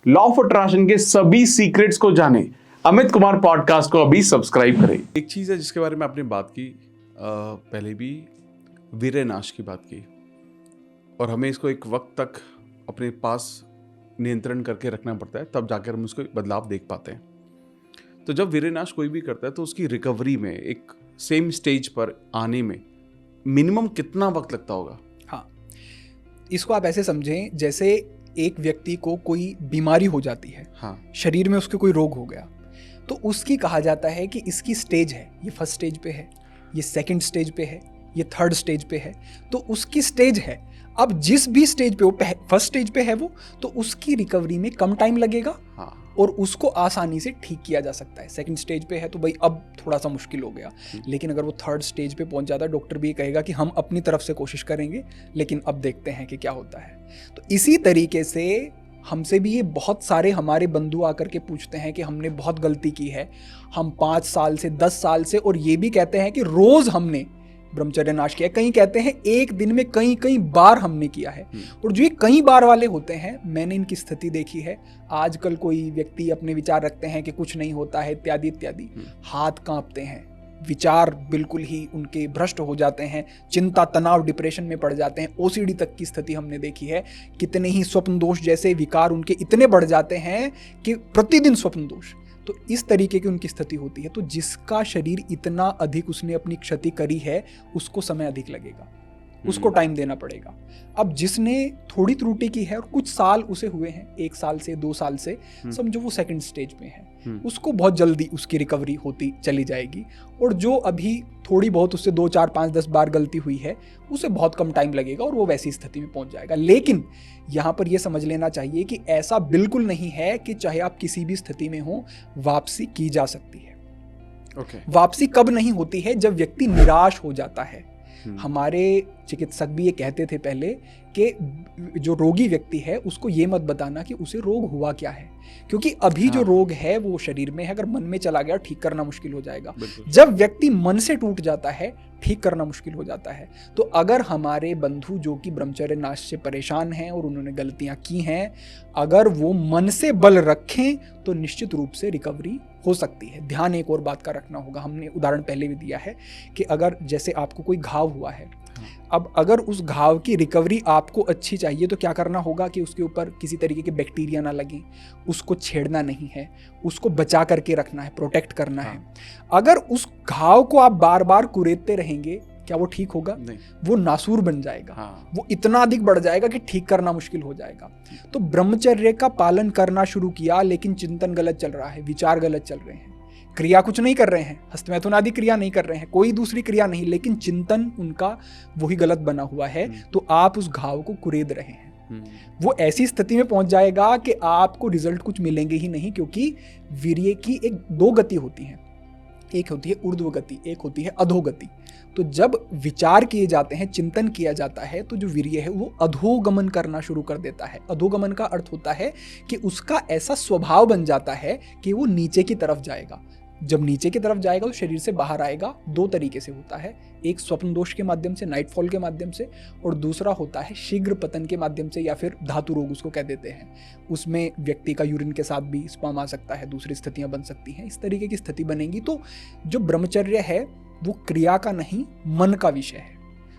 Law of attraction के सभी secrets को जाने। अमित कुमार पॉडकास्ट को अभी सब्सक्राइब करें। एक चीज़ है जिसके बारे में आपने बात की, पहले भी वीर्यनाश की बात की, और हमें इसको एक वक्त तक अपने पास नियंत्रण करके रखना पड़ता है, तब जाकर हम उसको बदलाव देख पाते हैं। तो जब वीर्यनाश कोई भी करता है तो उसकी रिकवरी में, एक सेम स्टेज पर आने में मिनिमम कितना वक्त लगता होगा? हाँ, इसको आप ऐसे समझें जैसे एक व्यक्ति को कोई बीमारी हो जाती है, हाँ, शरीर में उसके कोई रोग हो गया, तो उसकी कहा जाता है कि इसकी स्टेज है, ये फर्स्ट स्टेज पे है, ये सेकंड स्टेज पे है, ये थर्ड स्टेज पे है, तो उसकी स्टेज है। अब जिस भी स्टेज पे वो फर्स्ट स्टेज पे है वो, तो उसकी रिकवरी में कम टाइम लगेगा, हाँ, और उसको आसानी से ठीक किया जा सकता है। सेकंड स्टेज पे है तो भाई अब थोड़ा सा मुश्किल हो गया, लेकिन अगर वो थर्ड स्टेज पे पहुंच जाता है, डॉक्टर भी ये कहेगा कि हम अपनी तरफ से कोशिश करेंगे, लेकिन अब देखते हैं कि क्या होता है। तो इसी तरीके से हमसे भी ये बहुत सारे हमारे बंधु आकर के पूछते हैं कि हमने बहुत गलती की है, हम 5 साल से 10 साल से, और ये भी कहते हैं कि रोज हमने ब्रह्मचर्य नाश किया। कई कहते हैं एक दिन में कई कई बार हमने किया है। और जो ये कई बार वाले होते हैं, मैंने इनकी स्थिति देखी है। आजकल कोई व्यक्ति अपने विचार रखते हैं कि कुछ नहीं होता है, इत्यादि इत्यादि, हाथ कांपते हैं, विचार बिल्कुल ही उनके भ्रष्ट हो जाते हैं, चिंता, तनाव, डिप्रेशन में पड़ जाते हैं, ओसीडी तक की स्थिति हमने देखी है। कितने ही स्वप्न दोष जैसे विकार उनके इतने बढ़ जाते हैं कि प्रतिदिन स्वप्न दोष। तो इस तरीके की उनकी स्थिति होती है। तो जिसका शरीर इतना अधिक उसने अपनी क्षति करी है, उसको समय अधिक लगेगा, उसको टाइम देना पड़ेगा। अब जिसने थोड़ी त्रुटि की है और कुछ साल उसे हुए हैं, 1 साल से 2 साल से, समझो वो सेकंड स्टेज में है, उसको बहुत जल्दी उसकी रिकवरी होती चली जाएगी। और जो अभी थोड़ी बहुत उससे 2, 4, 5, 10 बार गलती हुई है, उसे बहुत कम टाइम लगेगा और वो वैसी स्थिति में पहुंच जाएगा। लेकिन यहाँ पर यह समझ लेना चाहिए कि ऐसा बिल्कुल नहीं है कि चाहे आप किसी भी स्थिति में हो, वापसी की जा सकती है। वापसी कब नहीं होती है? जब व्यक्ति निराश हो जाता है। हमारे चिकित्सक भी ये कहते थे पहले कि जो रोगी व्यक्ति है उसको ये मत बताना कि उसे रोग हुआ क्या है, क्योंकि अभी जो रोग है वो शरीर में है, अगर मन में चला गया ठीक करना मुश्किल हो जाएगा। जब व्यक्ति मन से टूट जाता है, ठीक करना मुश्किल हो जाता है। तो अगर हमारे बंधु जो कि ब्रह्मचर्य नाश से परेशान हैं और उन्होंने गलतियां की हैं, अगर वो मन से बल रखें तो निश्चित रूप से रिकवरी हो सकती है। ध्यान एक और बात का रखना होगा, हमने उदाहरण पहले भी दिया है कि अगर जैसे आपको कोई घाव हुआ है, अब अगर उस घाव की रिकवरी आपको अच्छी चाहिए तो क्या करना होगा कि उसके ऊपर किसी तरीके के बैक्टीरिया ना लगे, उसको छेड़ना नहीं है, उसको बचा करके रखना है, प्रोटेक्ट करना है। अगर उस घाव को आप बार बार कुरेदते रहेंगे, क्या वो ठीक होगा? नहीं, वो नासूर बन जाएगा। वो इतना अधिक बढ़ जाएगा कि ठीक करना मुश्किल हो जाएगा। तो ब्रह्मचर्य का पालन करना शुरू किया, लेकिन चिंतन गलत चल रहा है, विचार गलत चल रहे हैं, क्रिया कुछ नहीं कर रहे हैं, हस्तमैथुन आदि क्रिया नहीं कर रहे हैं, कोई दूसरी क्रिया नहीं, लेकिन चिंतन उनका वही गलत बना हुआ है, तो आप उस घाव को कुरेद रहे हैं। वो ऐसी स्थिति में पहुंच जाएगा कि आपको रिजल्ट कुछ मिलेंगे ही नहीं, क्योंकि वीर्य की 2 गति होती हैं, एक होती है ऊर्ध्व गति, एक होती है अधोगति। तो जब विचार किए जाते हैं, चिंतन किया जाता है, तो जो वीर्य है वो अधोगमन करना शुरू कर देता है। अधोगमन का अर्थ होता है कि उसका ऐसा स्वभाव बन जाता है कि वो नीचे की तरफ जाएगा। जब नीचे की तरफ जाएगा तो शरीर से बाहर आएगा। 2 तरीके से होता है, एक स्वप्न दोष के माध्यम से, नाइटफॉल के माध्यम से, और दूसरा होता है शीघ्र पतन के माध्यम से, या फिर धातु रोग उसको कह देते हैं। उसमें व्यक्ति का यूरिन के साथ भी स्पर्म आ सकता है, दूसरी स्थितियां बन सकती हैं। इस तरीके की स्थिति बनेगी। तो जो ब्रह्मचर्य है वो क्रिया का नहीं, मन का विषय है।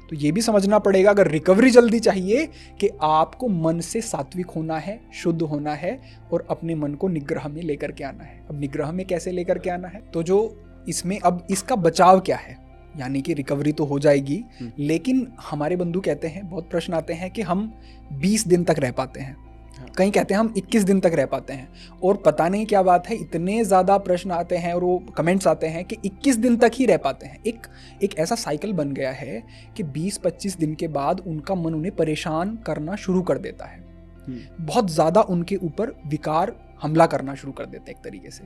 तो ये भी समझना पड़ेगा, अगर रिकवरी जल्दी चाहिए, कि आपको मन से सात्विक होना है, शुद्ध होना है, और अपने मन को निग्रह में लेकर के आना है। अब निग्रह में कैसे लेकर के आना है? तो जो इसमें अब इसका बचाव क्या है, यानी कि रिकवरी तो हो जाएगी, लेकिन हमारे बंधु कहते हैं, बहुत प्रश्न आते हैं कि हम 20 दिन तक रह पाते हैं, कई कहते हैं हम 21 दिन तक रह पाते हैं, और पता नहीं क्या बात है, इतने ज़्यादा प्रश्न आते हैं और वो कमेंट्स आते हैं कि 21 दिन तक ही रह पाते हैं। एक ऐसा साइकिल बन गया है कि 20-25 दिन के बाद उनका मन उन्हें परेशान करना शुरू कर देता है, बहुत ज़्यादा उनके ऊपर विकार हमला करना शुरू कर देते हैं एक तरीके से।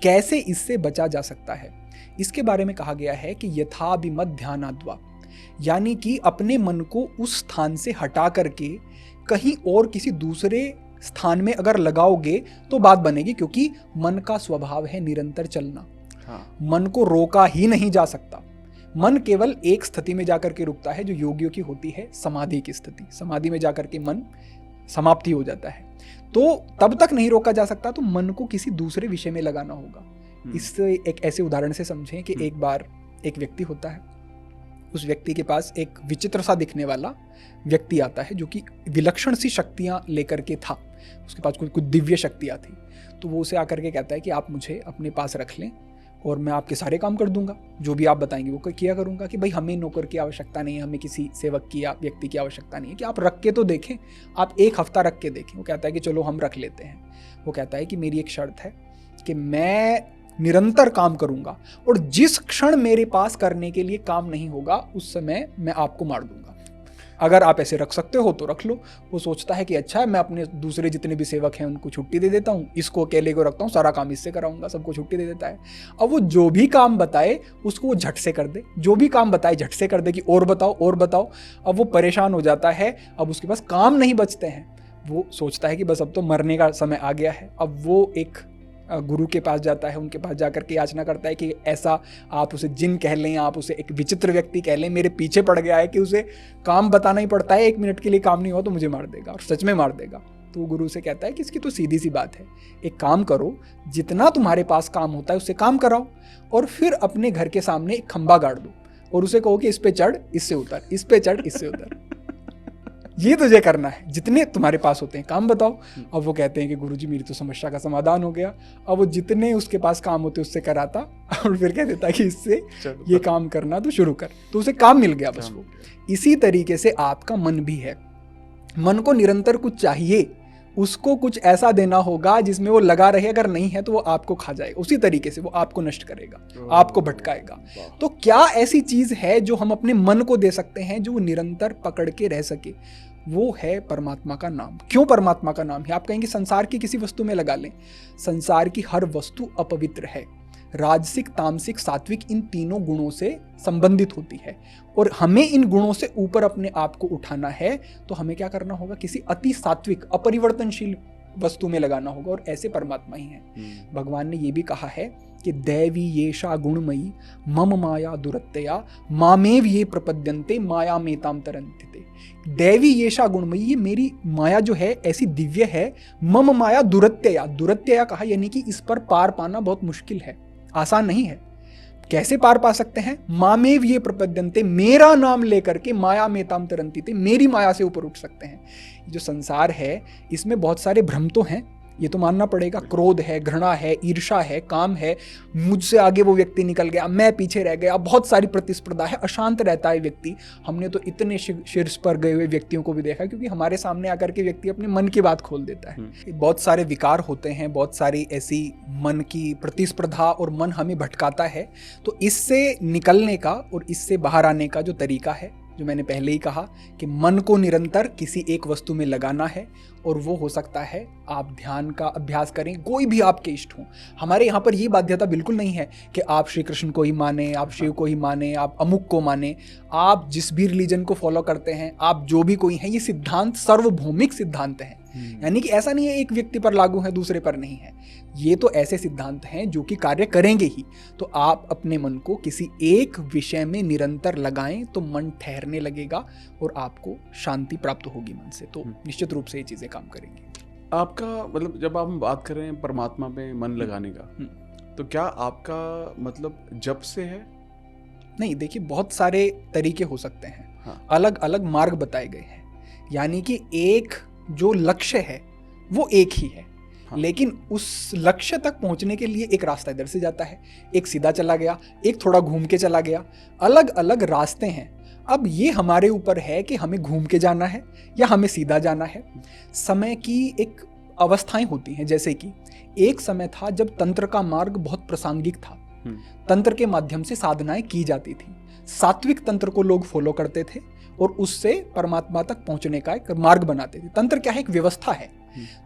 कैसे इससे बचा जा सकता है, इसके बारे में कहा गया है कि यथाभिमत ध्यानाद्वा, यानी कि अपने मन को उस स्थान से हटा करके कहीं और किसी दूसरे स्थान में अगर लगाओगे तो बात बनेगी, क्योंकि मन का स्वभाव है निरंतर चलना। मन को रोका ही नहीं जा सकता। मन केवल एक स्थिति में जाकर के रुकता है जो योगियों की होती है समाधि की स्थिति। समाधि में जाकर के मन समाप्ति हो जाता है। तो तब तक नहीं रोका जा सकता, तो मन को किसी दूसरे विषय में लगाना होगा। इससे एक ऐसे उदाहरण से समझें कि एक बार एक व्यक्ति होता है, उस व्यक्ति के पास एक विचित्र सा दिखने वाला व्यक्ति आता है जो कि विलक्षण सी शक्तियां लेकर के था, उसके पास कुछ दिव्य शक्तियां थी। तो वो उसे आकर के कहता है कि आप मुझे अपने पास रख लें और मैं आपके सारे काम कर दूंगा, जो भी आप बताएंगे वो किया करूंगा। कि भाई हमें नौकर की आवश्यकता नहीं है, हमें किसी सेवक की या व्यक्ति की आवश्यकता नहीं है, कि आप रख के तो देखें, आप 1 हफ्ता रख के देखें। वो कहता है कि चलो हम रख लेते हैं। वो कहता है कि मेरी एक शर्त है कि मैं निरंतर काम करूंगा और जिस क्षण मेरे पास करने के लिए काम नहीं होगा उस समय मैं आपको मार दूंगा। अगर आप ऐसे रख सकते हो तो रख लो। वो सोचता है कि अच्छा है, मैं अपने दूसरे जितने भी सेवक हैं उनको छुट्टी दे देता हूँ, इसको अकेले को रखता हूँ, सारा काम इससे कराऊंगा, सबको छुट्टी दे देता है। अब वो जो भी काम बताए उसको वो झट से कर दे, जो भी काम बताए झट से कर दे कि और बताओ और बताओ। अब वो परेशान हो जाता है, अब उसके पास काम नहीं बचते हैं। वो सोचता है कि बस अब तो मरने का समय आ गया है। अब वो एक गुरु के पास जाता है, उनके पास जाकर के याचना करता है कि ऐसा, आप उसे जिन कह लें, आप उसे एक विचित्र व्यक्ति कह लें, मेरे पीछे पड़ गया है कि उसे काम बताना ही पड़ता है, 1 मिनट के लिए काम नहीं हो तो मुझे मार देगा, और सच में मार देगा। तो वो गुरु से कहता है कि इसकी तो सीधी सी बात है, एक काम करो, जितना तुम्हारे पास काम होता है उससे काम कराओ और फिर अपने घर के सामने एक खंबा गाड़ दो और उसे कहो कि इस पे चढ़, इससे उतर, इस पे चढ़, इससे उतर, ये तुझे करना है, जितने तुम्हारे पास होते हैं काम बताओ। अब वो कहते हैं कि गुरुजी मेरी तो समस्या का समाधान हो गया। अब वो जितने उसके पास काम होते उससे कराता और फिर कह देता कि इससे ये काम करना तो शुरू कर, तो उसे काम मिल गया बस वो। इसी तरीके से आपका मन भी है, मन को निरंतर कुछ चाहिए, उसको कुछ ऐसा देना होगा जिसमें वो लगा रहे, अगर नहीं है तो वो आपको खा जाएगा, उसी तरीके से वो आपको नष्ट करेगा, आपको भटकाएगा। तो क्या ऐसी चीज है जो हम अपने मन को दे सकते हैं जो वो निरंतर पकड़ के रह सके? वो है परमात्मा का नाम। क्यों परमात्मा का नाम है? आप कहेंगे संसार की किसी वस्तु में लगा लें, संसार की हर वस्तु अपवित्र है, राजसिक, तामसिक, सात्विक, इन तीनों गुणों से संबंधित होती है और हमें इन गुणों से ऊपर अपने आप को उठाना है तो हमें क्या करना होगा? किसी अति सात्विक, अपरिवर्तनशील वस्तु में लगाना होगा, और ऐसे परमात्मा ही हैं। भगवान ने ये भी कहा है कि दैवी येषा गुणमयी मम माया दुरत्यया मामेव ये प्रपद्यन्ते माया मेताम तरन्ति। दैवी येषा गुणमयी, ये मेरी माया जो है ऐसी दिव्य है, मम माया दुरत्यया, दुरत्यया कहा यानी कि इस पर पार पाना बहुत मुश्किल है, आसान नहीं है। कैसे पार पा सकते हैं? मामेव ये प्रपद्यन्ते, मेरा नाम लेकर के माया मेताम तरन्ति, मेरी माया से ऊपर उठ सकते हैं। जो संसार है इसमें बहुत सारे भ्रम तो हैं, ये तो मानना पड़ेगा, क्रोध है, घृणा है, ईर्ष्या है, काम है, मुझसे आगे वो व्यक्ति निकल गया, मैं पीछे रह गया, बहुत सारी प्रतिस्पर्धा है, अशांत रहता है व्यक्ति। हमने तो इतने शीर्ष पर गए हुए व्यक्तियों को भी देखा, क्योंकि हमारे सामने आकर के व्यक्ति अपने मन की बात खोल देता है। बहुत सारे विकार होते हैं, बहुत सारी ऐसी मन की प्रतिस्पर्धा और मन हमें भटकाता है। तो इससे निकलने का और इससे बाहर आने का जो तरीका है, जो मैंने पहले ही कहा कि मन को निरंतर किसी एक वस्तु में लगाना है, और वो हो सकता है आप ध्यान का अभ्यास करें, कोई भी आपके इष्ट हों। हमारे यहाँ पर ये बाध्यता बिल्कुल नहीं है कि आप श्री कृष्ण को ही माने, आप शिव को ही माने, आप अमुक को माने, आप जिस भी रिलीजन को फॉलो करते हैं, आप जो भी कोई हैं, ये सिद्धांत सार्वभौमिक सिद्धांत हैं। यानी कि ऐसा नहीं है एक व्यक्ति पर लागू है दूसरे पर नहीं है, ये तो ऐसे सिद्धांत हैं जो कि कार्य करेंगे ही। तो आप अपने मन को किसी एक विषय में निरंतर लगाएं तो मन ठहरने लगेगा और आपको शांति प्राप्त होगी मन से। तो निश्चित रूप से ये चीजें काम करेंगी। आपका मतलब जब आप बात कर रहे हैं परमात्मा में मन लगाने का, तो क्या आपका मतलब जब से है? नहीं, देखिए बहुत सारे तरीके हो सकते हैं। हाँ। अलग अलग मार्ग बताए गए हैं, यानी कि एक जो लक्ष्य है वो एक ही है। हाँ। लेकिन उस लक्ष्य तक पहुंचने के लिए एक रास्ता इधर से जाता है, एक सीधा चला गया, एक थोड़ा घूम के चला गया, अलग अलग रास्ते हैं। अब ये हमारे ऊपर है कि हमें घूम के जाना है या हमें सीधा जाना है। समय की एक अवस्थाएं होती हैं, जैसे कि एक समय था जब तंत्र का मार्ग बहुत प्रासंगिक था, तंत्र के माध्यम से साधनाएं की जाती थी, सात्विक तंत्र को लोग फॉलो करते थे और उससे परमात्मा तक पहुंचने का एक मार्ग बनाते थे। तंत्र क्या है? एक व्यवस्था है।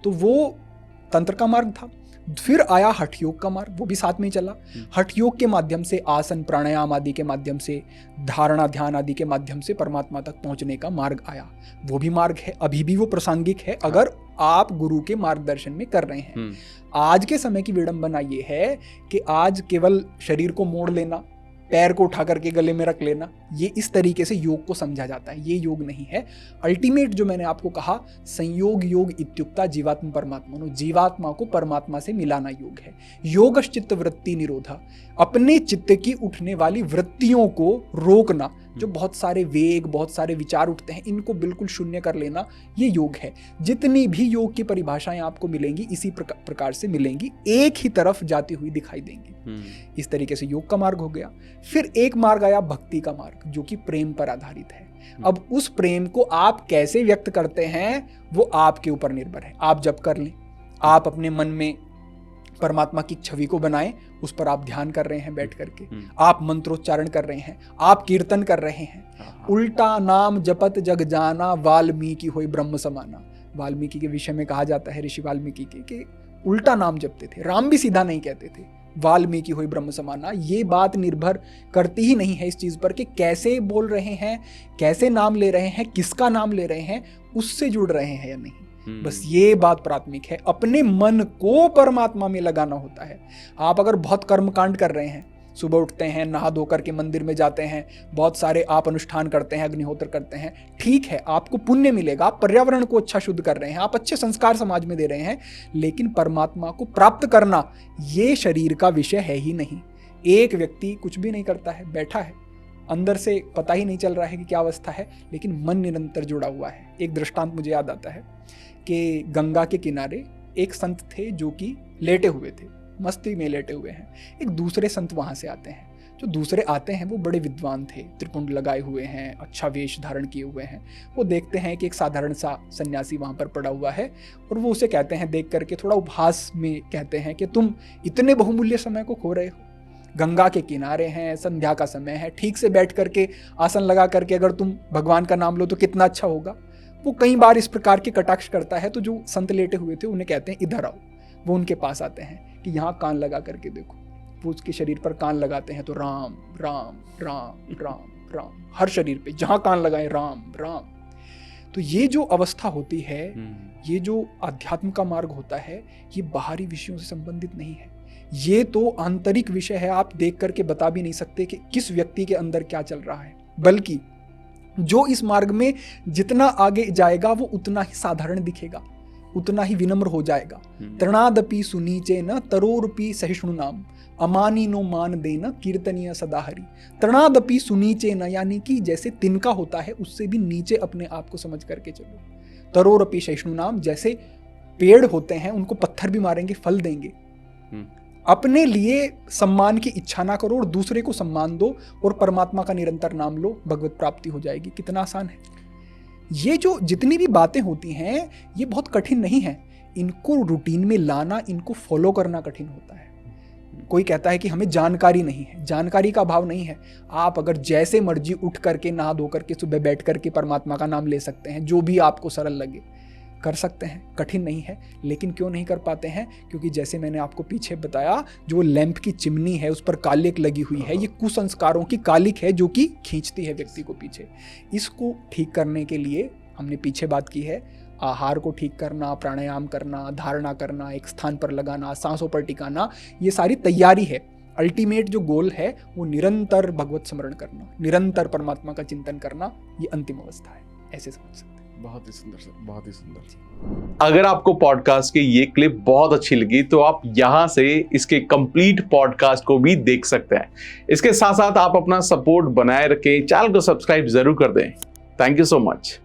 तो वो तंत्र का मार्ग था। फिर आया हठ योग का मार्ग, वो भी साथ में ही चला। हठ योग के माध्यम से, आसन प्राणायाम आदि के माध्यम से, धारणा ध्यान आदि के माध्यम से परमात्मा तक पहुंचने का मार्ग आया। वो भी मार्ग है, अभी भी वो प्रासंगिक है अगर आप गुरु के मार्गदर्शन में कर रहे हैं। आज के समय की विडंबना ये है कि आज केवल शरीर को मोड़ लेना, पैर को उठा करके गले में रख लेना, ये इस तरीके से योग को समझा जाता है, ये योग नहीं है। अल्टीमेट जो मैंने आपको कहा, संयोग योग इत्युक्ता जीवात्म परमात्मा, जीवात्मा को परमात्मा से मिलाना योग है। योगश्चित्त वृत्ति निरोधा, अपने चित्त की उठने वाली वृत्तियों को रोकना, जो बहुत सारे वेग, बहुत सारे विचार उठते हैं, इनको बिल्कुल शून्य कर लेना, ये योग है। जितनी भी योग की परिभाषाएं आपको मिलेंगी इसी प्रकार से मिलेंगी, एक ही तरफ जाती हुई दिखाई देंगी। इस तरीके से योग का मार्ग हो गया। फिर एक मार्ग आया भक्ति का मार्ग, जो कि प्रेम पर आधारित है। अब उस प्रेम को आप कैसे व्यक्त करते हैं वो आपके ऊपर निर्भर है। आप जप कर लें, आप अपने मन में परमात्मा की छवि को बनाएं, उस पर आप ध्यान कर रहे हैं बैठ करके, आप मंत्रोच्चारण कर रहे हैं, आप कीर्तन कर रहे हैं। उल्टा नाम जपत जग जाना, वाल्मीकि होई ब्रह्म समाना। वाल्मीकि के विषय में कहा जाता है, ऋषि वाल्मीकि के उल्टा नाम जपते थे, राम भी सीधा नहीं कहते थे, वाल्मीकि होई ब्रह्म समाना। ये बात निर्भर करती ही नहीं है इस चीज पर कि कैसे बोल रहे हैं, कैसे नाम ले रहे हैं, किसका नाम ले रहे हैं, उससे जुड़ रहे हैं या नहीं। बस ये बात प्राथमिक है, अपने मन को परमात्मा में लगाना होता है। आप अगर बहुत कर्मकांड कर रहे हैं, सुबह उठते हैं, नहा धो करके मंदिर में जाते हैं, बहुत सारे आप अनुष्ठान करते हैं, अग्निहोत्र करते हैं, ठीक है, आपको पुण्य मिलेगा, आप पर्यावरण को अच्छा शुद्ध कर रहे हैं, आप अच्छे संस्कार समाज में दे रहे हैं, लेकिन परमात्मा को प्राप्त करना ये शरीर का विषय है ही नहीं। एक व्यक्ति कुछ भी नहीं करता है, बैठा है, अंदर से पता ही नहीं चल रहा है कि क्या अवस्था है, लेकिन मन निरंतर जुड़ा हुआ है। एक दृष्टांत मुझे याद आता है कि गंगा के किनारे एक संत थे जो कि लेटे हुए थे, मस्ती में लेटे हुए हैं। एक दूसरे संत वहाँ से आते हैं, जो दूसरे आते हैं वो बड़े विद्वान थे, त्रिपुंड लगाए हुए हैं, अच्छा वेश धारण किए हुए हैं। वो देखते हैं कि एक साधारण सा सन्यासी वहाँ पर पड़ा हुआ है, और वो उसे कहते हैं, देख करके थोड़ा उपहास में कहते हैं कि तुम इतने बहुमूल्य समय को खो रहे हो, गंगा के किनारे हैं, संध्या का समय है, ठीक से बैठ करके आसन लगा करके अगर तुम भगवान का नाम लो तो कितना अच्छा होगा। वो कई बार इस प्रकार के कटाक्ष करता है, तो जो संत लेटे हुए थे उन्हें कहते हैं इधर आओ। वो उनके पास आते हैं कि यहाँ कान लगा करके देखो। वो उसके शरीर पर कान लगाते हैं तो राम राम राम राम राम, हर शरीर पे जहाँ कान लगाए राम राम। तो ये जो अवस्था होती है, ये जो अध्यात्म का मार्ग होता है, ये बाहरी विषयों से संबंधित नहीं है, ये तो आंतरिक विषय है। आप देख करके बता भी नहीं सकते कि किस व्यक्ति के अंदर क्या चल रहा है, बल्कि जो इस मार्ग में जितना आगे जाएगा वो उतना ही साधारण दिखेगा, उतना ही विनम्र हो जाएगा। तृणादपि सुनीचे न तरोरपि सहिष्णु नाम, अमानी नो मान देना कीर्तनीय सदाहरी। तृणादपि सुनीचे न, यानी कि जैसे तिनका होता है उससे भी नीचे अपने आप को समझ करके चलो। तरोरपि सहिष्णु नाम, जैसे पेड़ होते हैं उनको पत्थर भी मारेंगे फल देंगे। अपने लिए सम्मान की इच्छा ना करो और दूसरे को सम्मान दो, और परमात्मा का निरंतर नाम लो, भगवत प्राप्ति हो जाएगी। कितना आसान है। ये जो जितनी भी बातें होती हैं ये बहुत कठिन नहीं है, इनको रूटीन में लाना, इनको फॉलो करना कठिन होता है। कोई कहता है कि हमें जानकारी नहीं है, जानकारी का अभाव नहीं है। आप अगर जैसे मर्जी उठ करके नहा धो करके सुबह बैठ करके परमात्मा का नाम ले सकते हैं, जो भी आपको सरल लगे कर सकते हैं, कठिन नहीं है। लेकिन क्यों नहीं कर पाते हैं? क्योंकि जैसे मैंने आपको पीछे बताया, जो लैंप की चिमनी है उस पर कालिक लगी हुई है, ये कुसंस्कारों की कालिक है जो कि खींचती है व्यक्ति को पीछे। इसको ठीक करने के लिए हमने पीछे बात की है, आहार को ठीक करना, प्राणायाम करना, धारणा करना, एक स्थान पर लगाना, सांसों पर टिकाना, ये सारी तैयारी है। अल्टीमेट जो गोल है वो निरंतर भगवत स्मरण करना, निरंतर परमात्मा का चिंतन करना, ये अंतिम अवस्था है। ऐसे समझ सकते हैं। बहुत ही सुंदर सर, बहुत ही सुंदर। अगर आपको पॉडकास्ट की ये क्लिप बहुत अच्छी लगी तो आप यहाँ से इसके कंप्लीट पॉडकास्ट को भी देख सकते हैं। इसके साथ साथ आप अपना सपोर्ट बनाए रखें, चैनल को सब्सक्राइब जरूर कर दें। Thank you so much.